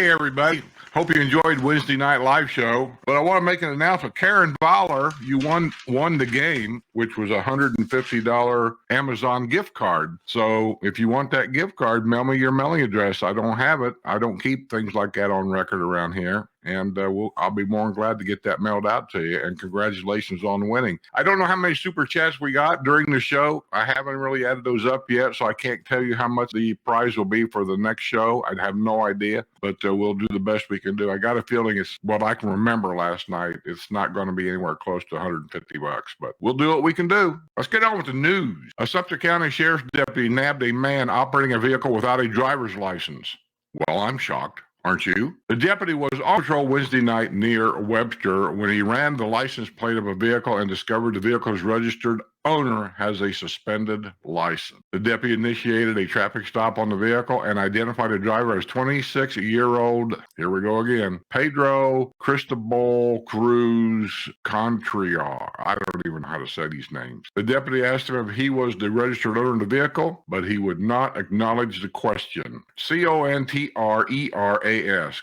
Hey, everybody. Hope you enjoyed Wednesday night live show. But I want to make an announcement. Karen Voller, you won the game, which was a $150 Amazon gift card. So if you want that gift card, mail me your mailing address. I don't have it. I don't keep things like that on record around here. And I'll be more than glad to get that mailed out to you. And congratulations on winning. I don't know how many super chats we got during the show. I haven't really added those up yet, so I can't tell you how much the prize will be for the next show. I have no idea, but we'll do the best we can do. I got a feeling it's what I can remember last night. It's not going to be anywhere close to $150, but we'll do what we can do. Let's get on with the news. A Sumter County Sheriff's deputy nabbed a man operating a vehicle without a driver's license. Well, I'm shocked. Aren't you? The deputy was on patrol Wednesday night near Webster when he ran the license plate of a vehicle and discovered the vehicle's registered owner has a suspended license. The deputy initiated a traffic stop on the vehicle and identified the driver as 26-year-old, here we go again, Pedro Cristobal Cruz Contreras. I don't even know how to say these names. The deputy asked him if he was the registered owner of the vehicle, but he would not acknowledge the question. Contreras.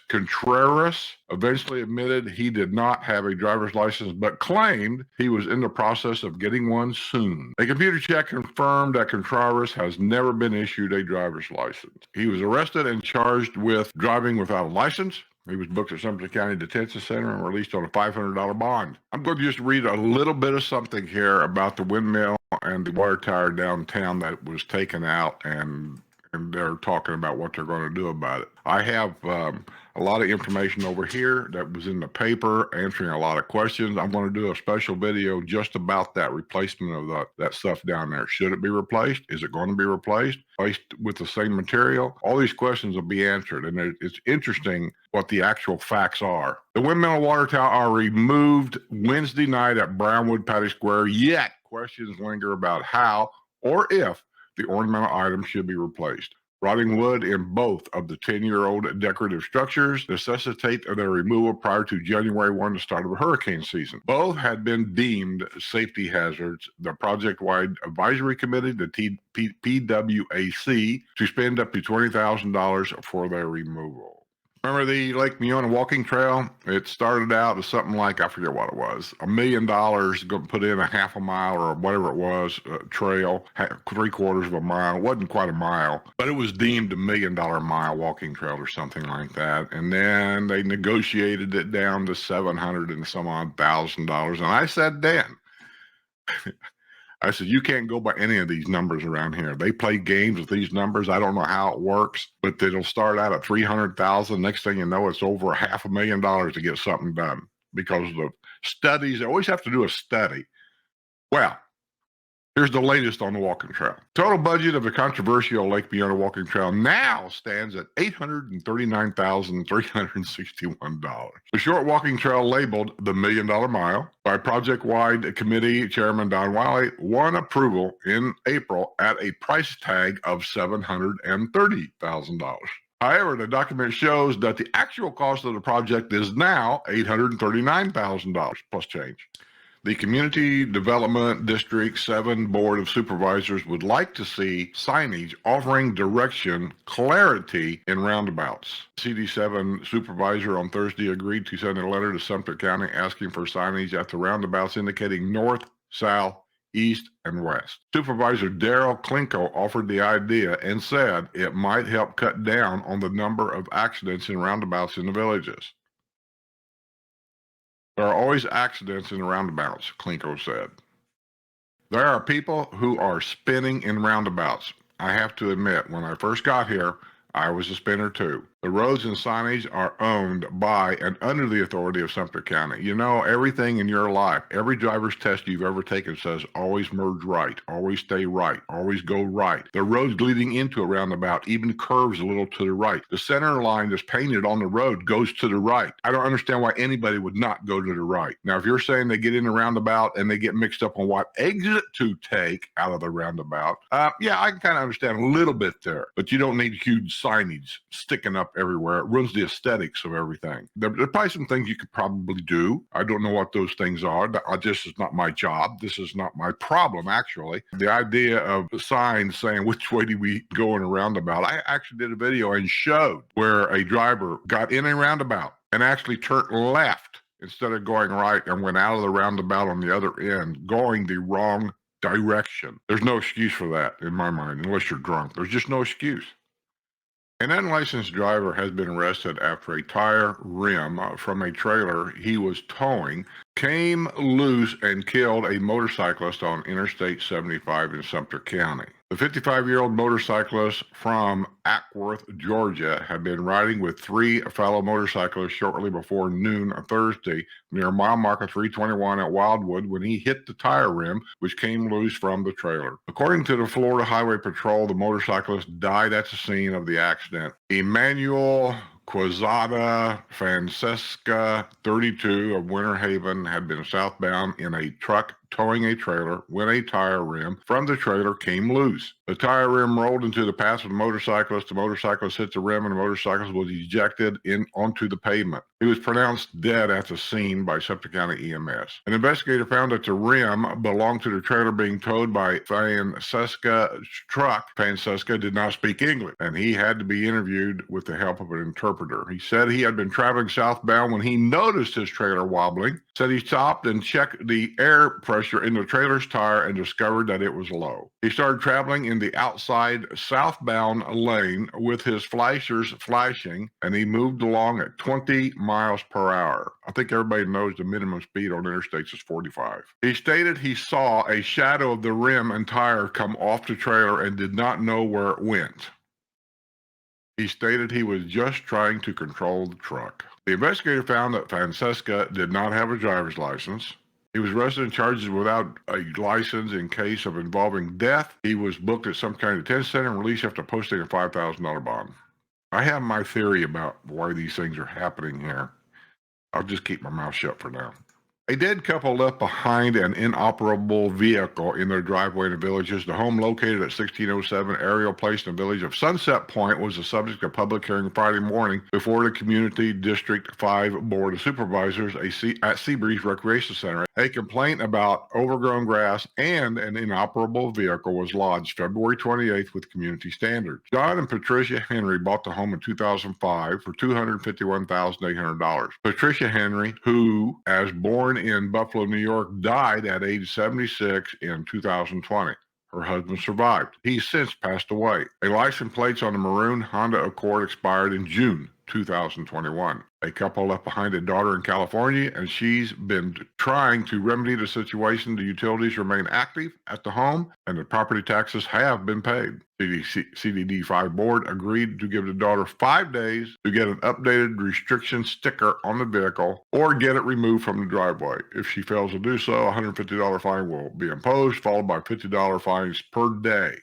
Contreras eventually admitted he did not have a driver's license, but claimed he was in the process of getting one soon. A computer check confirmed that Contreras has never been issued a driver's license. He was arrested and charged with driving without a license. He was booked at Sumter County Detention Center and released on a $500 bond. I'm going to just read a little bit of something here about the windmill and the water tower downtown that was taken out, and they're talking about what they're going to do about it. I have a lot of information over here that was in the paper answering a lot of questions. I'm going to do a special video just about that replacement of that stuff down there. Should it be replaced? Is it going to be replaced with the same material? All these questions will be answered, and it's interesting what the actual facts are. The windmill and water tower are removed Wednesday night at Brownwood Patty Square, yet questions linger about how or if the ornamental items should be replaced. Rotting wood in both of the 10-year-old decorative structures necessitate their removal prior to January 1, the start of the hurricane season. Both had been deemed safety hazards. The project-wide advisory committee, the PWAC, to spend up to $20,000 for their removal. Remember the Lake Miona walking trail? It started out as something like, I forget what it was, $1 million, going to put in a half a mile or whatever it was, trail, 3/4 of a mile. It wasn't quite a mile, but it was deemed $1 million mile walking trail or something like that. And then they negotiated it down to $700 and some odd thousand. And I said then, I said, you can't go by any of these numbers around here. They play games with these numbers. I don't know how it works, but it'll start out at $300,000. Next thing you know, it's over $500,000 to get something done because of the studies. They always have to do a study. Well, here's the latest on the walking trail. Total budget of the controversial Lake Miona walking trail now stands at $839,361. The short walking trail, labeled the $1 Million Mile by project-wide committee chairman Don Wiley, won approval in April at a price tag of $730,000. However, the document shows that the actual cost of the project is now $839,000 plus change. The Community Development District 7 Board of Supervisors would like to see signage offering direction clarity in roundabouts. CD7 supervisor on Thursday agreed to send a letter to Sumter County asking for signage at the roundabouts indicating north, south, east, and west. Supervisor Daryl Klinko offered the idea and said it might help cut down on the number of accidents in roundabouts in the villages. There are always accidents in roundabouts, Klinko said. There are people who are spinning in roundabouts. I have to admit, when I first got here, I was a spinner too. The roads and signage are owned by and under the authority of Sumter County. You know, everything in your life, every driver's test you've ever taken says always merge right, always stay right, always go right. The roads leading into a roundabout even curves a little to the right. The center line that's painted on the road goes to the right. I don't understand why anybody would not go to the right. Now, if you're saying they get in the roundabout and they get mixed up on what exit to take out of the roundabout, yeah, I can kind of understand a little bit there, but you don't need huge signage sticking up up everywhere. It ruins the aesthetics of everything. There's probably some things you could probably do. I don't know what those things are. This is not my job. This is not my problem, actually. The idea of signs saying which way do we go in a roundabout. I actually did a video and showed where a driver got in a roundabout and actually turned left instead of going right and went out of the roundabout on the other end, going the wrong direction. There's no excuse for that in my mind, unless you're drunk. There's just no excuse. An unlicensed driver has been arrested after a tire rim from a trailer he was towing came loose and killed a motorcyclist on Interstate 75 in Sumter County. The 55-year-old motorcyclist from Ackworth, Georgia, had been riding with three fellow motorcyclists shortly before noon on Thursday near mile marker 321 at Wildwood when he hit the tire rim, which came loose from the trailer. According to the Florida Highway Patrol, the motorcyclist died at the scene of the accident. Emmanuel Quezada Francesca, 32, of Winter Haven, had been southbound in a truck towing a trailer when a tire rim from the trailer came loose. The tire rim rolled into the path of the motorcyclist. The motorcyclist hit the rim and the motorcyclist was ejected onto the pavement. He was pronounced dead at the scene by Sumter County EMS. An investigator found that the rim belonged to the trailer being towed by Francesca's truck. Francesca did not speak English, and he had to be interviewed with the help of an interpreter. He said he had been traveling southbound when he noticed his trailer wobbling. Said he stopped and checked the air pressure in the trailer's tire and discovered that it was low. He started traveling in the outside southbound lane with his flashers flashing, and he moved along at 20 miles per hour. I think everybody knows the minimum speed on interstates is 45. He stated he saw a shadow of the rim and tire come off the trailer and did not know where it went. He stated he was just trying to control the truck. The investigator found that Francesca did not have a driver's license. He was arrested and charged without a license in case of involving death. He was booked at some kind of detention center and released after posting a $5,000 bond. I have my theory about why these things are happening here. I'll just keep my mouth shut for now. A dead couple left behind an inoperable vehicle in their driveway in the Villages. The home located at 1607 Ariel Place in the village of Sunset Point was the subject of public hearing Friday morning before the Community District 5 Board of Supervisors at Seabreeze Recreation Center. A complaint about overgrown grass and an inoperable vehicle was lodged February 28th with Community Standards. John and Patricia Henry bought the home in 2005 for $251,800. Patricia Henry, who, as born in Buffalo, New York, died at age 76 in 2020. Her husband survived. He's since passed away. A license plate on the maroon Honda Accord expired in June 2021. A couple left behind a daughter in California, and she's been trying to remedy the situation. The utilities remain active at the home, and the property taxes have been paid. The CDD5 board agreed to give the daughter 5 days to get an updated restriction sticker on the vehicle or get it removed from the driveway. If she fails to do so, a $150 fine will be imposed, followed by $50 fines per day.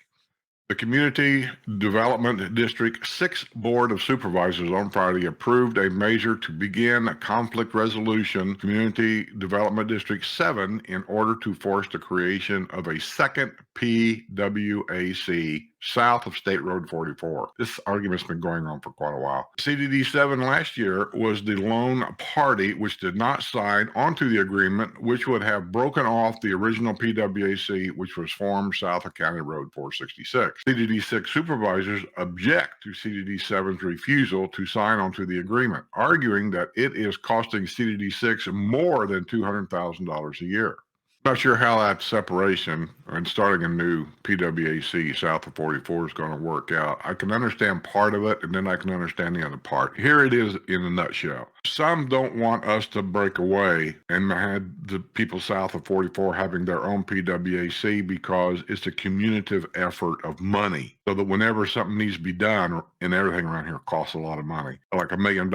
The Community Development District 6 Board of Supervisors on Friday approved a measure to begin conflict resolution Community Development District 7 in order to force the creation of a second PWAC south of State Road 44. This argument's been going on for quite a while. CDD 7 last year was the lone party which did not sign onto the agreement, which would have broken off the original PWAC, which was formed south of County Road 466. CDD 6 supervisors object to CDD 7's refusal to sign onto the agreement, arguing that it is costing CDD 6 more than $200,000 a year. Not sure how that separation and starting a new PWAC south of 44 is going to work out. I can understand part of it, and then I can understand the other part. Here it is in a nutshell. Some don't want us to break away and had the people south of 44 having their own PWAC because it's a cumulative effort of money. So that whenever something needs to be done, and everything around here costs a lot of money, like $1 million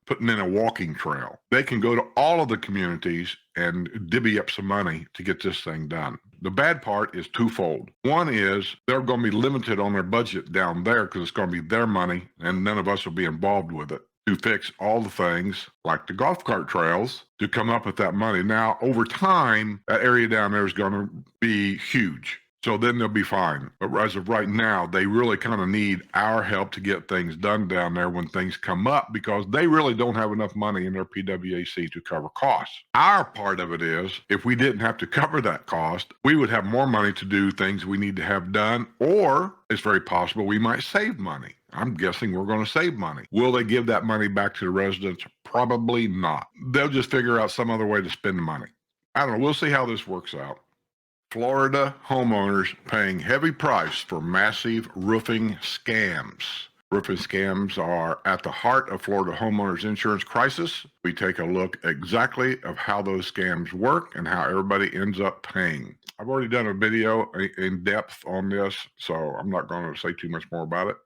putting in a walking trail, they can go to all of the communities and divvy up some money to get this thing done. The bad part is twofold. One is they're going to be limited on their budget down there because it's going to be their money and none of us will be involved with it to fix all the things like the golf cart trails to come up with that money. Now, over time, that area down there is going to be huge. So then they'll be fine. But as of right now, they really kind of need our help to get things done down there when things come up, because they really don't have enough money in their PWAC to cover costs. Our part of it is, if we didn't have to cover that cost, we would have more money to do things we need to have done, or it's very possible we might save money. I'm guessing we're going to save money. Will they give that money back to the residents? Probably not. They'll just figure out some other way to spend the money. I don't know. We'll see how this works out. Florida homeowners paying heavy price for massive roofing scams. Roofing scams are at the heart of Florida homeowners insurance crisis. We take a look exactly of how those scams work and how everybody ends up paying. I've already done a video in depth on this, so I'm not going to say too much more about it.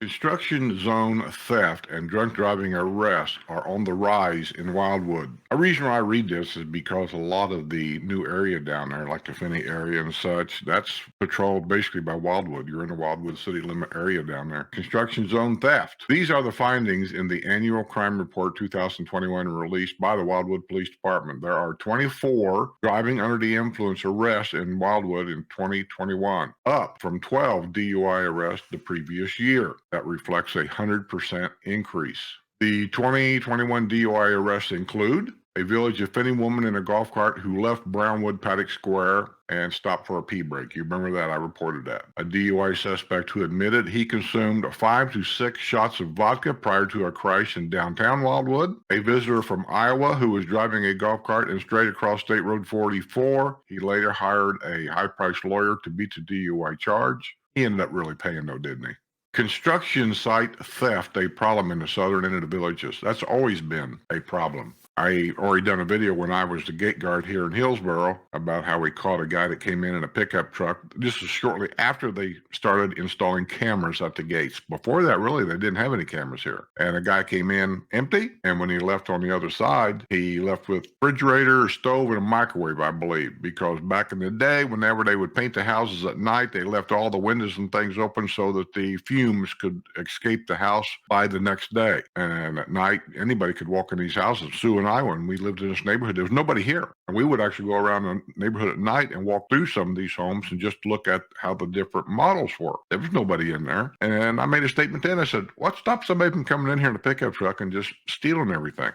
Construction zone theft and drunk driving arrests are on the rise in Wildwood. A reason why I read this is because a lot of the new area down there, like the Finney area and such, that's patrolled basically by Wildwood. You're in the Wildwood city limit area down there. Construction zone theft. These are the findings in the annual crime report 2021 released by the Wildwood Police Department. There are 24 driving under the influence arrests in Wildwood in 2021, up from 12 DUI arrests the previous year. That reflects a 100% increase. The 2021 DUI arrests include a Village of Finney woman in a golf cart who left Brownwood Paddock Square and stopped for a pee break. You remember that? I reported that. A DUI suspect who admitted he consumed 5 to 6 shots of vodka prior to a crash in downtown Wildwood. A visitor from Iowa who was driving a golf cart and strayed across State Road 44. He later hired a high-priced lawyer to beat the DUI charge. He ended up really paying though, didn't he? Construction site theft, a problem in the southern end of the villages. That's always been a problem. I already done a video when I was the gate guard here in Hillsboro about how we caught a guy that came in a pickup truck. This was shortly after they started installing cameras at the gates. Before that, really, they didn't have any cameras here. And a guy came in empty, and when he left on the other side, he left with refrigerator, stove, and a microwave, I believe, because back in the day, whenever they would paint the houses at night, they left all the windows and things open so that the fumes could escape the house by the next day. And at night, anybody could walk in these houses. Sue and I, when we lived in this neighborhood, there was nobody here. And we would actually go around the neighborhood at night and walk through some of these homes and just look at how the different models were. There was nobody in there. And I made a statement then. I said, what stops somebody from coming in here in a pickup truck and just stealing everything?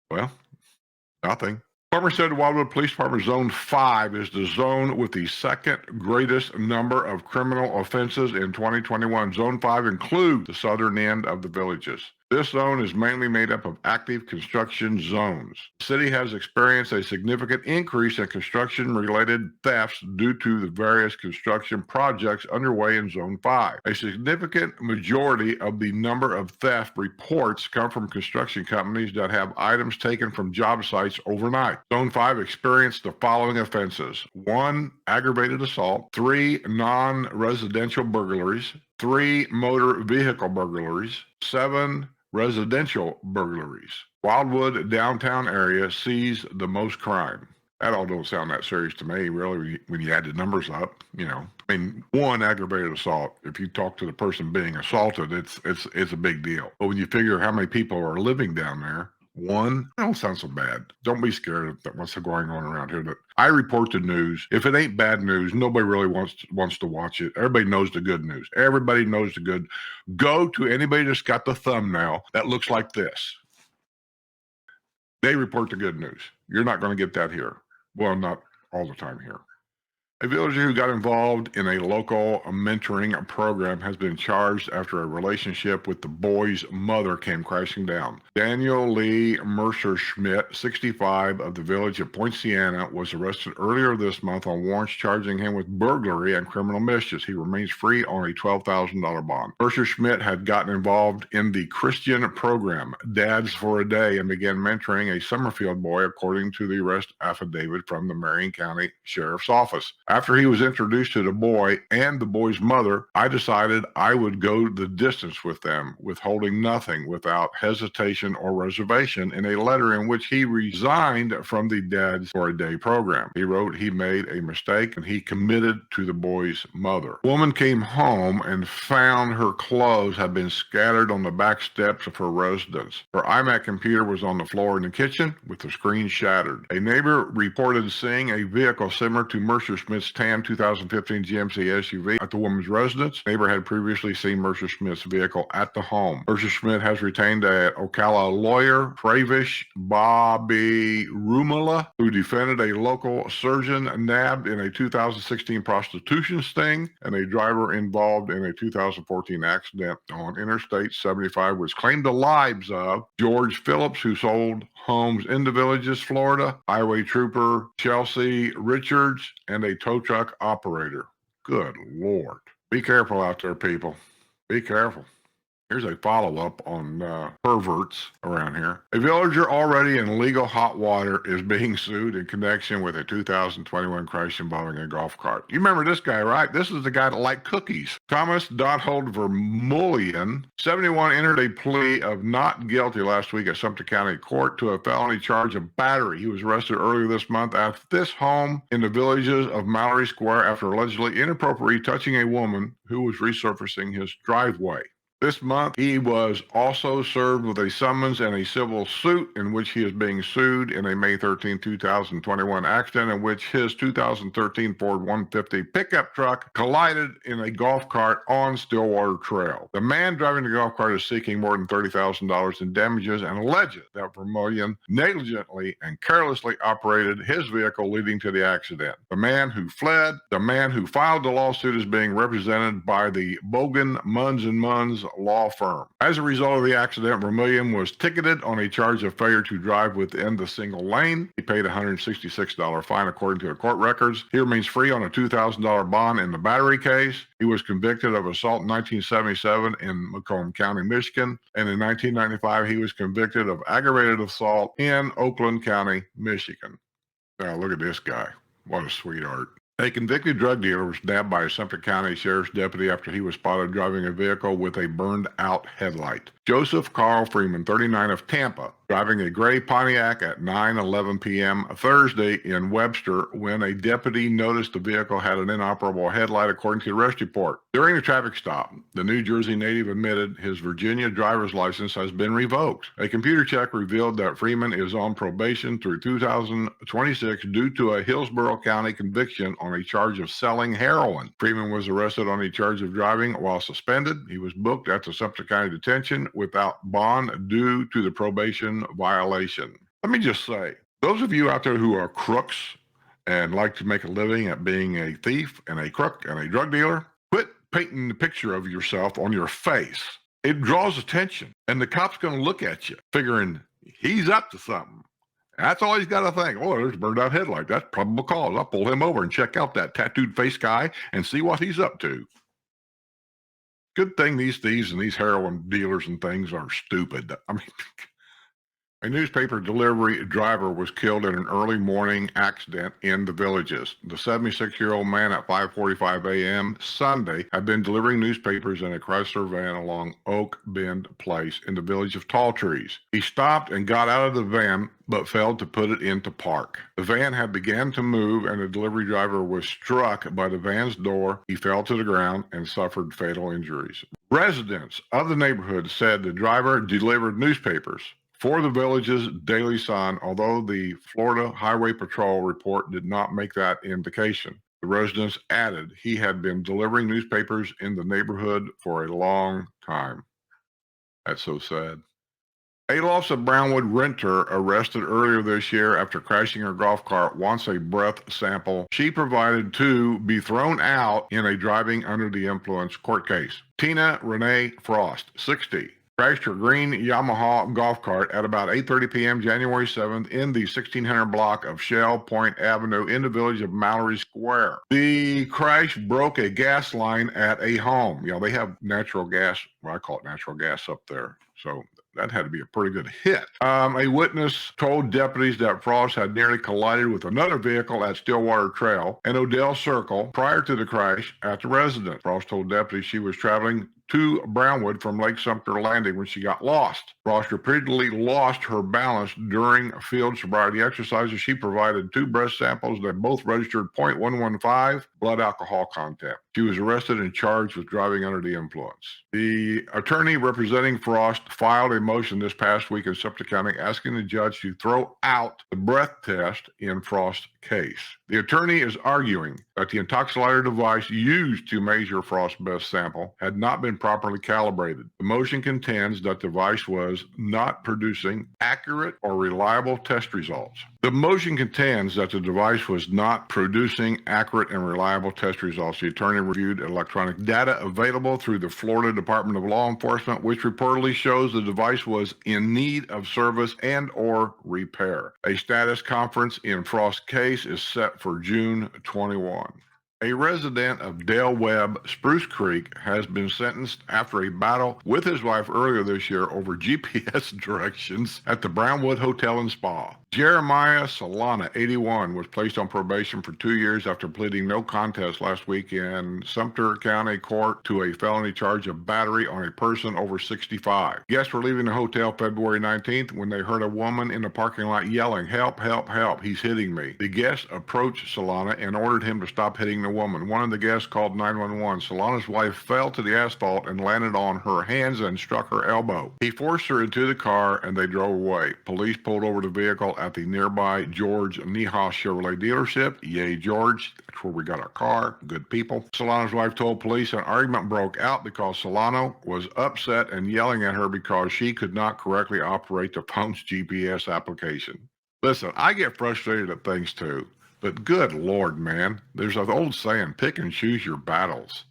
Well, nothing. Farmer said Wildwood Police Department Zone 5 is the zone with the second greatest number of criminal offenses in 2021. Zone 5 includes the southern end of the villages. This zone is mainly made up of active construction zones. The city has experienced a significant increase in construction-related thefts due to the various construction projects underway in Zone 5. A significant majority of the number of theft reports come from construction companies that have items taken from job sites overnight. Zone 5 experienced the following offenses: 1, aggravated assault; 3, non-residential burglaries; 3, motor vehicle burglaries; 7, residential burglaries. Wildwood downtown area sees the most crime. That all don't sound that serious to me, really, when you add the numbers up. I mean, 1 aggravated assault. If you talk to the person being assaulted, it's a big deal. But when you figure how many people are living down there, 1, that don't sound so bad. Don't be scared of what's going on around here. But I report the news. If it ain't bad news, nobody really wants to watch it. Everybody knows the good news. Everybody knows the good. Go to anybody that's got the thumbnail that looks like this. They report the good news. You're not going to get that here. Well, not all the time here. A villager who got involved in a local mentoring program has been charged after a relationship with the boy's mother came crashing down. Daniel Lee Mercer Schmidt, 65, of the village of Point Siena, was arrested earlier this month on warrants charging him with burglary and criminal mischief. He remains free on a $12,000 bond. Mercer Schmidt had gotten involved in the Christian program, Dads for a Day, and began mentoring a Summerfield boy, according to the arrest affidavit from the Marion County Sheriff's Office. After he was introduced to the boy and the boy's mother, I decided I would go the distance with them, withholding nothing, without hesitation or reservation, in a letter in which he resigned from the Dads for a Day program. He wrote he made a mistake and he committed to the boy's mother. The woman came home and found her clothes had been scattered on the back steps of her residence. Her iMac computer was on the floor in the kitchen with the screen shattered. A neighbor reported seeing a vehicle similar to Mercer Smith Schmidt's tan 2015 GMC SUV at the woman's residence. Neighbor had previously seen Mercer Schmidt's vehicle at the home. Mercer Schmidt has retained a Ocala lawyer, Pravish Bobby Rumala, who defended a local surgeon nabbed in a 2016 prostitution sting and a driver involved in a 2014 accident on Interstate 75, which claimed the lives of George Phillips, who sold homes in the Villages, Florida, highway trooper Chelsea Richards, and a tow truck operator. Good Lord. Be careful out there, people. Be careful. Here's a follow-up on perverts around here. A villager already in legal hot water is being sued in connection with a 2021 crash involving a golf cart. You remember this guy, right? This is the guy that liked cookies. Thomas Dothold Vermeulen, 71, entered a plea of not guilty last week at Sumter County Court to a felony charge of battery. He was arrested earlier this month at this home in the Villages of Mallory Square after allegedly inappropriately touching a woman who was resurfacing his driveway. This month, he was also served with a summons and a civil suit in which he is being sued in a May 13, 2021 accident in which his 2013 Ford 150 pickup truck collided in a golf cart on Stillwater Trail. The man driving the golf cart is seeking more than $30,000 in damages and alleges that Vermeulen negligently and carelessly operated his vehicle, leading to the accident. The man who fled, the man who filed the lawsuit, is being represented by the Bogan Munns & Munns law firm. As a result of the accident, Vermeulen was ticketed on a charge of failure to drive within the single lane. He paid a $166 fine according to the court records. He remains free on a $2,000 bond in the battery case. He was convicted of assault in 1977 in Macomb County, Michigan, and in 1995 he was convicted of aggravated assault in Oakland County, Michigan. Now look at this guy. What a sweetheart. A convicted drug dealer was nabbed by a Sumter County Sheriff's deputy after he was spotted driving a vehicle with a burned-out headlight. Joseph Carl Freeman, 39, of Tampa, driving a gray Pontiac at 9:11 p.m. Thursday in Webster when a deputy noticed the vehicle had an inoperable headlight, according to the arrest report. During the traffic stop, the New Jersey native admitted his Virginia driver's license has been revoked. A computer check revealed that Freeman is on probation through 2026 due to a Hillsborough County conviction on a charge of selling heroin. Freeman was arrested on a charge of driving while suspended. He was booked at the Sumter County Detention without bond due to the probation violation. Let me just say, those of you out there who are crooks and like to make a living at being a thief and a crook and a drug dealer, quit painting the picture of yourself on your face. It draws attention, and the cop's going to look at you figuring he's up to something. That's all he's got to think. Oh, there's a burned out headlight. That's probable cause. I'll pull him over and check out that tattooed face guy and see what he's up to. Good thing these thieves and these heroin dealers and things are stupid. I mean, a newspaper delivery driver was killed in an early morning accident in the Villages. The 76-year-old man at 5:45 a.m. Sunday had been delivering newspapers in a Chrysler van along Oak Bend Place in the village of Tall Trees. He stopped and got out of the van, but failed to put it into park. The van had began to move, and the delivery driver was struck by the van's door. He fell to the ground and suffered fatal injuries. Residents of the neighborhood said the driver delivered newspapers for the Village's Daily Sun, although the Florida Highway Patrol report did not make that indication. The residents added he had been delivering newspapers in the neighborhood for a long time. That's so sad. A Loss of Brownwood renter arrested earlier this year after crashing her golf cart wants a breath sample she provided to be thrown out in a driving under the influence court case. Tina Renee Frost, 60, crashed her green Yamaha golf cart at about 8:30 p.m. January 7th in the 1600 block of Shell Point Avenue in the village of Mallory Square. The crash broke a gas line at a home. You know, they have natural gas, well, I call it natural gas up there. So that had to be a pretty good hit. A witness told deputies that Frost had nearly collided with another vehicle at Stillwater Trail and Odell Circle prior to the crash at the residence. Frost told deputies she was traveling to Brownwood from Lake Sumter Landing when she got lost. Frost repeatedly lost her balance during field sobriety exercises. She provided 2 breath samples that both registered .115 blood alcohol content. She was arrested and charged with driving under the influence. The attorney representing Frost filed a motion this past week in Sumter County asking the judge to throw out the breath test in Frost's case. The attorney is arguing that the intoxicator device used to measure Frost's breath sample had not been properly calibrated. The motion contends that the device was not producing accurate or reliable test results. The motion contends that the device was not producing accurate and reliable test results. The attorney reviewed electronic data available through the Florida Department of Law Enforcement, which reportedly shows the device was in need of service and or repair. A status conference in Frost's case is set for June 21. A resident of Dale Webb, Spruce Creek, has been sentenced after a battle with his wife earlier this year over GPS directions at the Wildwood Hotel and Spa. Jeremiah Solana, 81, was placed on probation for 2 years after pleading no contest last week in Sumter County Court to a felony charge of battery on a person over 65. Guests were leaving the hotel February 19th when they heard a woman in the parking lot yelling, "Help, help, help, he's hitting me." The guests approached Solana and ordered him to stop hitting the woman. One of the guests called 911. Solana's wife fell to the asphalt and landed on her hands and struck her elbow. He forced her into the car and they drove away. Police pulled over the vehicle at the nearby George Niehaus Chevrolet dealership. Yay, George. That's where we got our car. Good people. Solana's wife told police an argument broke out because Solano was upset and yelling at her because she could not correctly operate the phone's GPS application. Listen, I get frustrated at things too. But good Lord, man, there's an old saying, pick and choose your battles.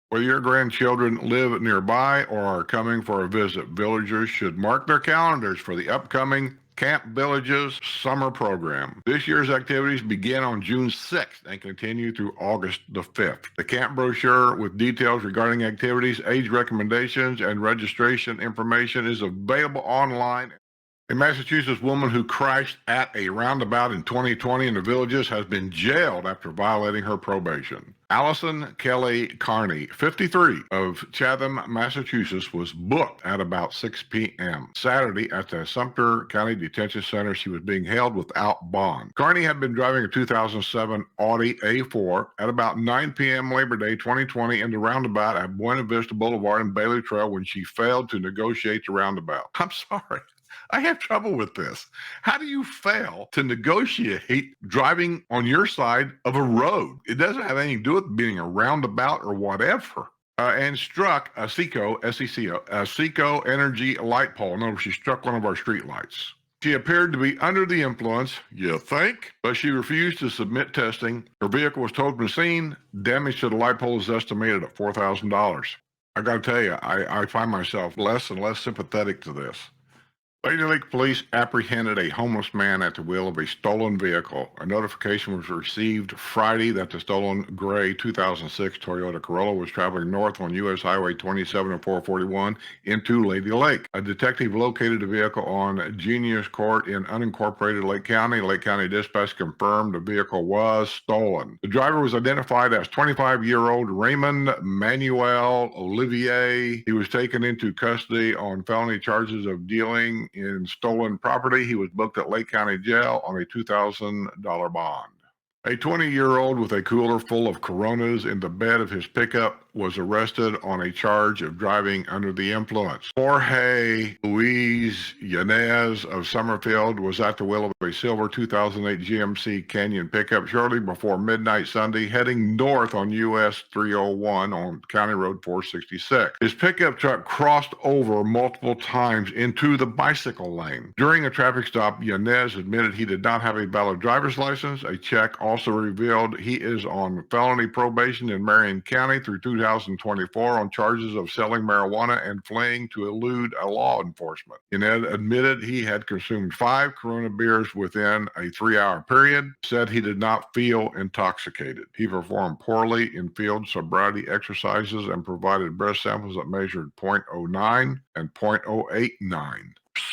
Whether your grandchildren live nearby or are coming for a visit, villagers should mark their calendars for the upcoming Camp Villages summer program. This year's activities begin on June 6th and continue through August the 5th. The camp brochure with details regarding activities, age recommendations, and registration information is available online. A Massachusetts woman who crashed at a roundabout in 2020 in the Villages has been jailed after violating her probation. Allison Kelly Carney, 53, of Chatham, Massachusetts, was booked at about 6 p.m. Saturday at the Sumter County Detention Center. She was being held without bond. Carney had been driving a 2007 Audi A4 at about 9 p.m. Labor Day 2020 in the roundabout at Buena Vista Boulevard and Bailey Trail when she failed to negotiate the roundabout. I'm sorry. I have trouble with this. How do you fail to negotiate driving on your side of a road? It doesn't have anything to do with being a roundabout or whatever. And struck a SECO, S-E-C-O, a SECO energy light pole. No, she struck one of our street lights. She appeared to be under the influence, you think, but she refused to submit testing. Her vehicle was towed from the scene. Damage to the light pole is estimated at $4,000. I got to tell you, I find myself less and less sympathetic to this. Lady Lake police apprehended a homeless man at the wheel of a stolen vehicle. A notification was received Friday that the stolen gray 2006 Toyota Corolla was traveling north on U.S. Highway 27 and 441 into Lady Lake. A detective located the vehicle on Genius Court in unincorporated Lake County. Lake County Dispatch confirmed the vehicle was stolen. The driver was identified as 25-year-old Raymond Manuel Olivier. He was taken into custody on felony charges of dealing in stolen property. He was booked at Lake County Jail on a $2,000 bond. A 20-year-old with a cooler full of Coronas in the bed of his pickup was arrested on a charge of driving under the influence. Jorge Luis Yanez of Summerfield was at the wheel of a silver 2008 GMC Canyon pickup shortly before midnight Sunday, heading north on US 301 on County Road 466. His pickup truck crossed over multiple times into the bicycle lane. During a traffic stop, Yanez admitted he did not have a valid driver's license. A check also revealed he is on felony probation in Marion County through 2024 on charges of selling marijuana and fleeing to elude a law enforcement. Yanez admitted he had consumed 5 Corona beers within a 3-hour period, said he did not feel intoxicated. He performed poorly in field sobriety exercises and provided breath samples that measured .09 and .089.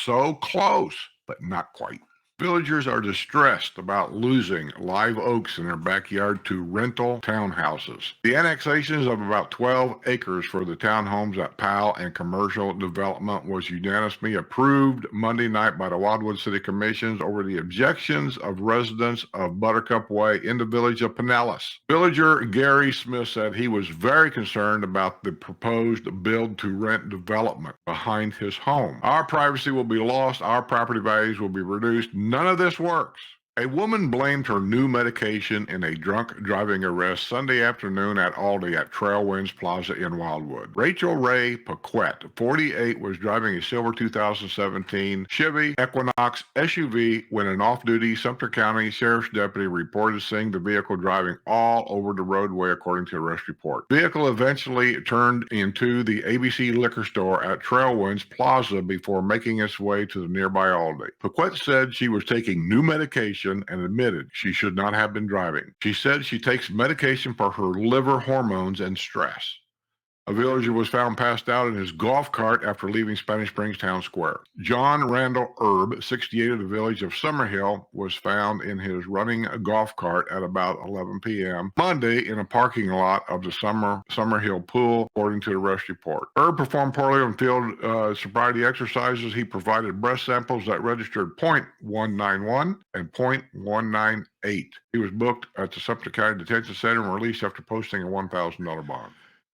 So close, but not quite. Villagers are distressed about losing live oaks in their backyard to rental townhouses. The annexations of about 12 acres for the townhomes at Powell and commercial development was unanimously approved Monday night by the Wildwood City Commissions over the objections of residents of Buttercup Way in the village of Pinellas. Villager Gary Smith said he was very concerned about the proposed build-to-rent development behind his home. Our privacy will be lost. Our property values will be reduced. None of this works. A woman blamed her new medication in a drunk driving arrest Sunday afternoon at Aldi at Trailwinds Plaza in Wildwood. Rachel Ray Paquette, 48, was driving a silver 2017 Chevy Equinox SUV when an off-duty Sumter County Sheriff's deputy reported seeing the vehicle driving all over the roadway, according to a arrest report. The vehicle eventually turned into the ABC liquor store at Trailwinds Plaza before making its way to the nearby Aldi. Paquette said she was taking new medication and admitted she should not have been driving. She said she takes medication for her liver hormones and stress. A villager was found passed out in his golf cart after leaving Spanish Springs Town Square. John Randall Erb, 68, of the village of Summerhill, was found in his running golf cart at about 11 p.m. Monday in a parking lot of the Summerhill pool, according to the arrest report. Erb performed poorly on field sobriety exercises. He provided breath samples that registered .191 and .198. He was booked at the Sumter County Detention Center and released after posting a $1,000 bond.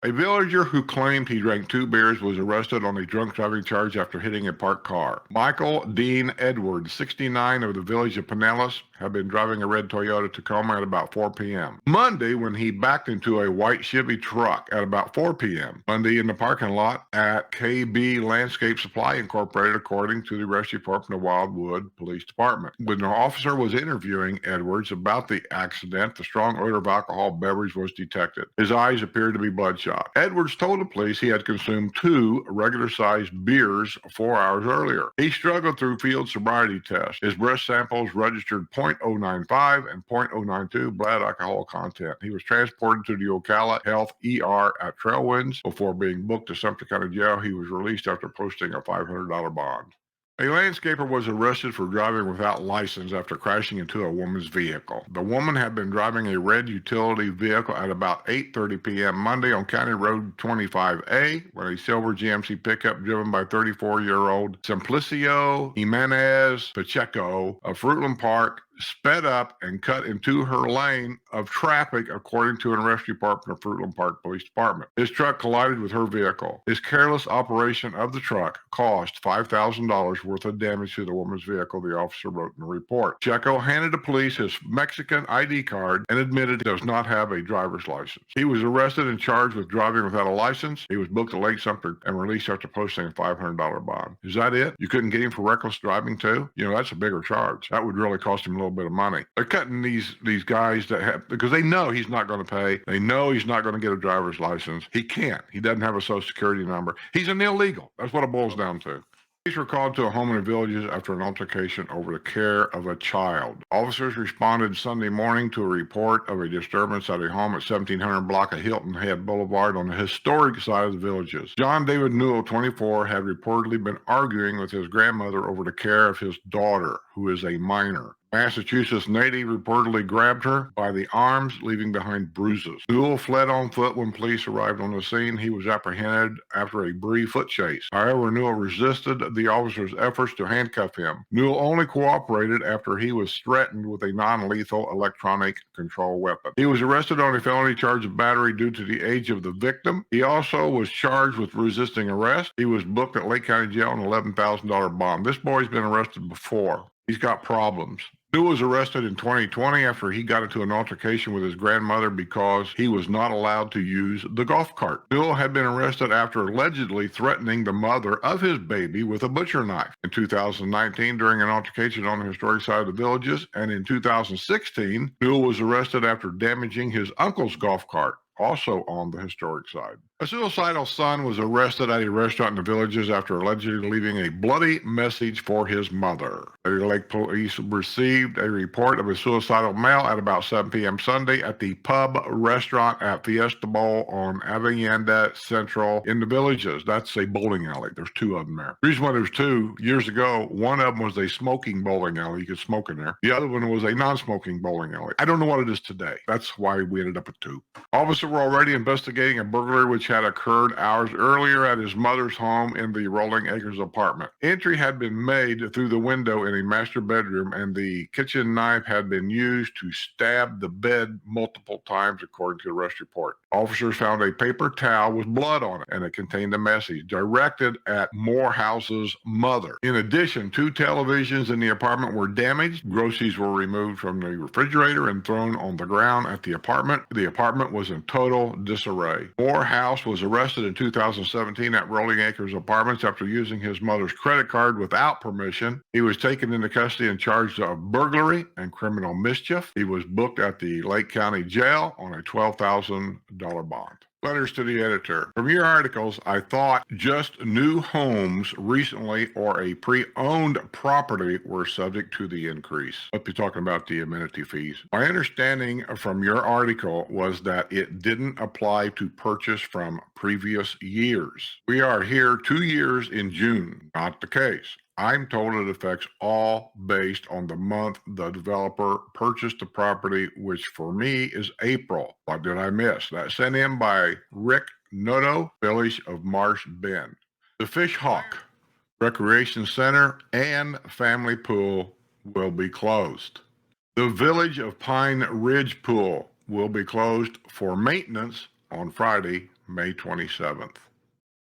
A villager who claimed he drank 2 beers was arrested on a drunk driving charge after hitting a parked car. Michael Dean Edwards, 69, of the village of Pinellas, had been driving a red Toyota Tacoma at about 4 p.m. Monday, when he backed into a white Chevy truck at about 4 p.m. Monday in the parking lot at KB Landscape Supply Incorporated, according to the arrest report from the Wildwood Police Department. When the officer was interviewing Edwards about the accident, the strong odor of alcohol beverage was detected. His eyes appeared to be bloodshot. Edwards told the police he had consumed 2 regular-sized beers 4 hours earlier. He struggled through field sobriety tests. His breath samples registered .095 and .092 blood alcohol content. He was transported to the Ocala Health ER at Trailwinds before being booked to Sumter County Jail. He was released after posting a $500 bond. A landscaper was arrested for driving without license after crashing into a woman's vehicle. The woman had been driving a red utility vehicle at about 8:30 p.m. Monday on County Road 25A when a silver GMC pickup driven by 34-year-old Simplicio Jimenez Pacheco of Fruitland Park sped up and cut into her lane of traffic, according to an arrest report from the Fruitland Park Police Department. His truck collided with her vehicle. His careless operation of the truck caused $5,000 worth of damage to the woman's vehicle, the officer wrote in the report. Checo handed the police his Mexican ID card and admitted he does not have a driver's license. He was arrested and charged with driving without a license. He was booked at Lake Sumter and released after posting a $500 bond. Is that it? You couldn't get him for reckless driving too? That's a bigger charge. That would really cost him a little bit of money. They're cutting these guys that have, because they know he's not going to pay. They know he's not going to get a driver's license. He can't. He doesn't have a social security number. He's an illegal. That's what it boils down to. Police were called to a home in the villages after an altercation over the care of a child. Officers responded Sunday morning to a report of a disturbance at a home at 1700 block of Hilton Head Boulevard on the historic side of the villages. John David Newell, 24, had reportedly been arguing with his grandmother over the care of his daughter, who is a minor. Massachusetts native reportedly grabbed her by the arms, leaving behind bruises. Newell fled on foot when police arrived on the scene. He was apprehended after a brief foot chase. However, Newell resisted the officers' efforts to handcuff him. Newell only cooperated after he was threatened with a non-lethal electronic control weapon. He was arrested on a felony charge of battery due to the age of the victim. He also was charged with resisting arrest. He was booked at Lake County Jail on an $11,000 bond. This boy's been arrested before. He's got problems. Newell was arrested in 2020 after he got into an altercation with his grandmother because he was not allowed to use the golf cart. Newell had been arrested after allegedly threatening the mother of his baby with a butcher knife. In 2019, during an altercation on the historic side of the villages, and in 2016, Newell was arrested after damaging his uncle's golf cart also on the historic side. A suicidal son was arrested at a restaurant in the Villages after allegedly leaving a bloody message for his mother. Lady Lake police received a report of a suicidal male at about 7 p.m. Sunday at the pub restaurant at Fiesta Bowl on Avenida Central in the Villages. That's a bowling alley. There's two of them there. The reason why there's two, years ago, one of them was a smoking bowling alley. You could smoke in there. The other one was a non-smoking bowling alley. I don't know what it is today. That's why we ended up with two. Officers were already investigating a burglary which had occurred hours earlier at his mother's home in the Rolling Acres apartment. Entry had been made through the window in a master bedroom, and the kitchen knife had been used to stab the bed multiple times, according to the arrest report. Officers found a paper towel with blood on it, and it contained a message directed at Morehouse's mother. In addition, two televisions in the apartment were damaged. Groceries were removed from the refrigerator and thrown on the ground at the apartment. The apartment was in total disarray. Morehouse was arrested in 2017 at Rolling Acres Apartments after using his mother's credit card without permission. He was taken into custody and charged of burglary and criminal mischief. He was booked at the Lake County Jail on a $12,000 bond. Letters to the editor. From your articles, I thought just new homes recently or a pre-owned property were subject to the increase. I'll be talking about the amenity fees. My understanding from your article was that it didn't apply to purchase from previous years. We are here 2 years in June. Not the case. I'm told it affects all based on the month the developer purchased the property, which for me is April. What did I miss? That's sent in by Rick Noto, Village of Marsh Bend. The Fish Hawk Recreation Center and Family Pool will be closed. The Village of Pine Ridge Pool will be closed for maintenance on Friday, May 27th.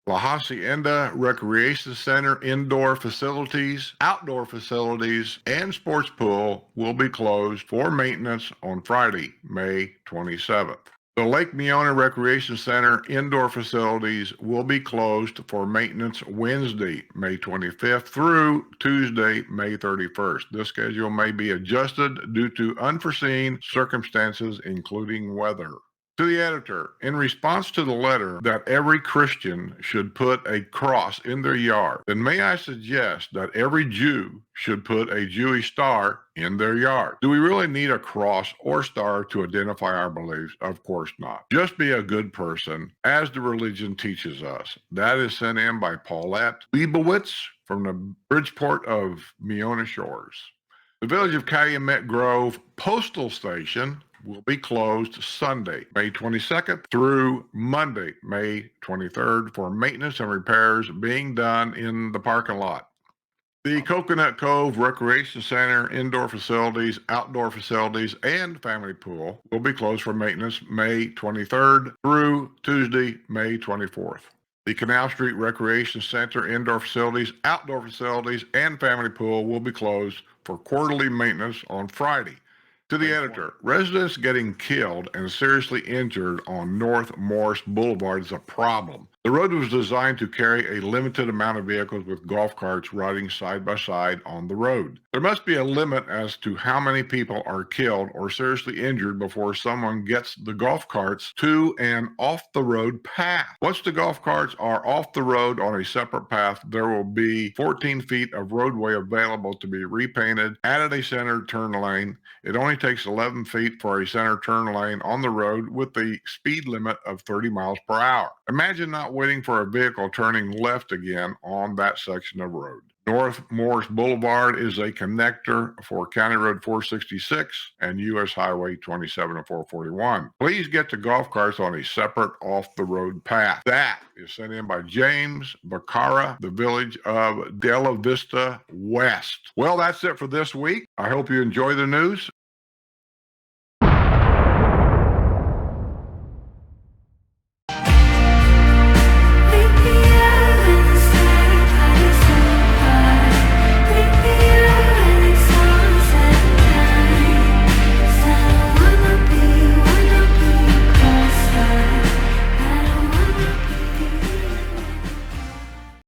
La Hacienda Recreation Center indoor facilities, outdoor facilities, and sports pool will be closed for maintenance on Friday, May 27th. The Lake Meona Recreation Center indoor facilities will be closed for maintenance Wednesday, May 25th through Tuesday, May 31st. This schedule may be adjusted due to unforeseen circumstances, including weather. To the editor, in response to the letter that every Christian should put a cross in their yard, then may I suggest that every Jew should put a Jewish star in their yard? Do we really need a cross or star to identify our beliefs? Of course not. Just be a good person, as the religion teaches us. That is sent in by Paulette Leibowitz from the Bridgeport of Meona Shores. The Village of Calumet Grove Postal Station will be closed Sunday, May 22nd through Monday, May 23rd for maintenance and repairs being done in the parking lot. The Coconut Cove Recreation Center indoor facilities, outdoor facilities, and family pool will be closed for maintenance May 23rd through Tuesday, May 24th. The Canal Street Recreation Center indoor facilities, outdoor facilities, and family pool will be closed for quarterly maintenance on Friday. To the editor, residents getting killed and seriously injured on North Morris Boulevard is a problem. The road was designed to carry a limited amount of vehicles with golf carts riding side by side on the road. There must be a limit as to how many people are killed or seriously injured before someone gets the golf carts to an off-the-road path. Once the golf carts are off the road on a separate path, there will be 14 feet of roadway available to be repainted, added a center turn lane. It only takes 11 feet for a center turn lane on the road with the speed limit of 30 miles per hour. Imagine not waiting for a vehicle turning left again on that section of road. North Morris Boulevard is a connector for County Road 466 and U.S. Highway 27 and 441. Please get the golf carts on a separate off-the-road path. That is sent in by James Bacara, the Village of Della Vista West. Well, that's it for this week. I hope you enjoy the news.